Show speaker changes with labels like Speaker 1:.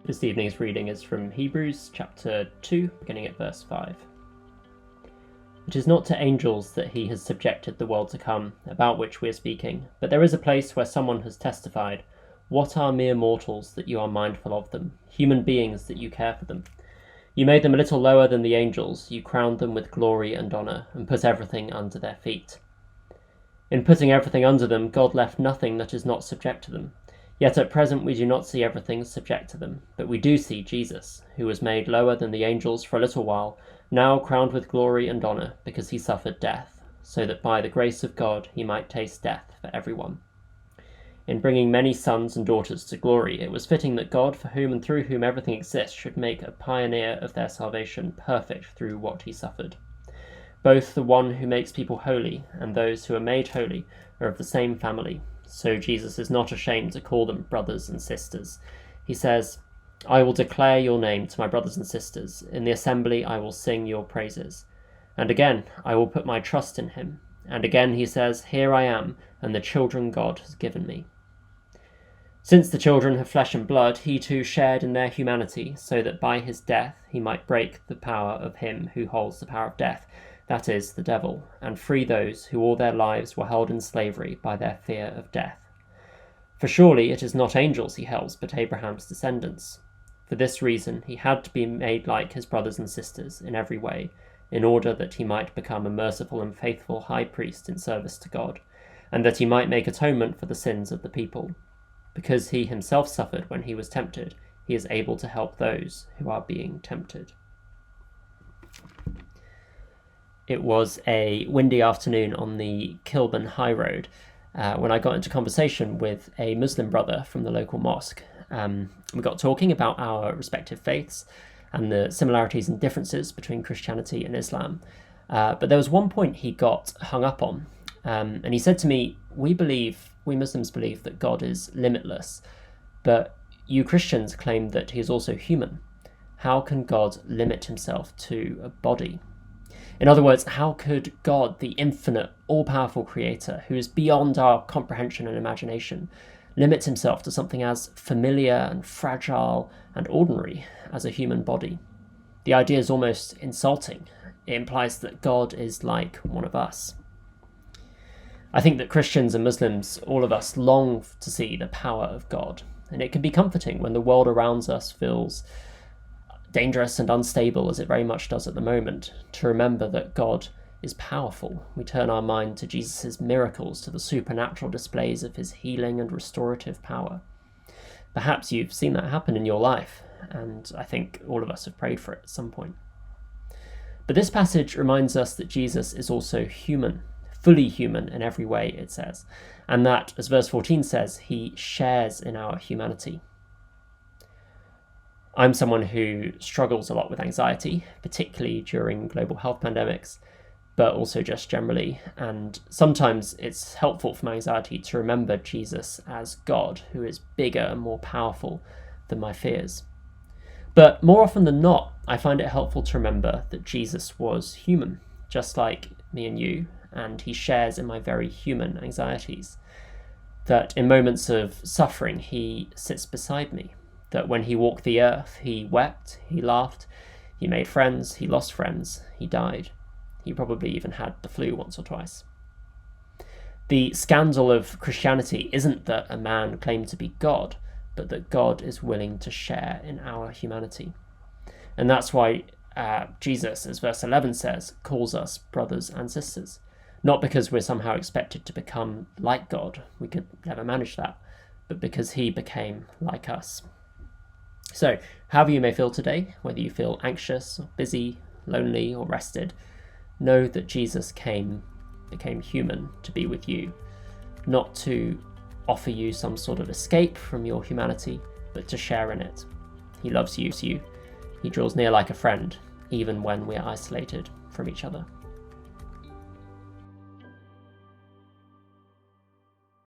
Speaker 1: This evening's reading is from Hebrews chapter 2, beginning at verse 5. It is not to angels that he has subjected the world to come, about which we are speaking, but there is a place where someone has testified, "What are mere mortals that you are mindful of them, human beings that you care for them? You made them a little lower than the angels, you crowned them with glory and honour, and put everything under their feet." In putting everything under them, God left nothing that is not subject to them. Yet at present we do not see everything subject to them, but we do see Jesus, who was made lower than the angels for a little while, now crowned with glory and honour, because he suffered death, so that by the grace of God he might taste death for everyone. In bringing many sons and daughters to glory, it was fitting that God, for whom and through whom everything exists, should make a pioneer of their salvation perfect through what he suffered. Both the one who makes people holy and those who are made holy are of the same family, so Jesus is not ashamed to call them brothers and sisters. He says, "I will declare your name to my brothers and sisters. In the assembly I will sing your praises." And again, "I will put my trust in him." And again he says, "Here I am, and the children God has given me." Since the children have flesh and blood, he too shared in their humanity, so that by his death he might break the power of him who holds the power of death, that is, the devil, and free those who all their lives were held in slavery by their fear of death. For surely it is not angels he helps, but Abraham's descendants. For this reason he had to be made like his brothers and sisters in every way, in order that he might become a merciful and faithful high priest in service to God, and that he might make atonement for the sins of the people. Because he himself suffered when he was tempted, he is able to help those who are being tempted. It was a windy afternoon on the Kilburn High Road when I got into conversation with a Muslim brother from the local mosque. We got talking about our respective faiths and the similarities and differences between Christianity and Islam. But there was one point he got hung up on. And he said to me, we Muslims believe that God is limitless, but you Christians claim that he is also human. How can God limit himself to a body? In other words, how could God, the infinite, all-powerful creator, who is beyond our comprehension and imagination, limit himself to something as familiar and fragile and ordinary as a human body? The idea is almost insulting. It implies that God is like one of us. I think that Christians and Muslims, all of us, long to see the power of God, and it can be comforting when the world around us feels dangerous and unstable, as it very much does at the moment, to remember that God is powerful. We turn our mind to Jesus' miracles, to the supernatural displays of his healing and restorative power. Perhaps you've seen that happen in your life, and I think all of us have prayed for it at some point. But this passage reminds us that Jesus is also human, fully human in every way, it says, and that, as verse 14 says, he shares in our humanity. I'm someone who struggles a lot with anxiety, particularly during global health pandemics, but also just generally. And sometimes it's helpful for my anxiety to remember Jesus as God, who is bigger and more powerful than my fears. But more often than not, I find it helpful to remember that Jesus was human, just like me and you, and he shares in my very human anxieties. That in moments of suffering, he sits beside me. That when he walked the earth, he wept, he laughed, he made friends, he lost friends, he died. He probably even had the flu once or twice. The scandal of Christianity isn't that a man claimed to be God, but that God is willing to share in our humanity. And that's why Jesus, as verse 11 says, calls us brothers and sisters. Not because we're somehow expected to become like God, we could never manage that, but because he became like us. So, however you may feel today, whether you feel anxious or busy, lonely or rested, know that Jesus became human to be with you, not to offer you some sort of escape from your humanity, but to share in it. He loves you. He draws near like a friend, even when we are isolated from each other.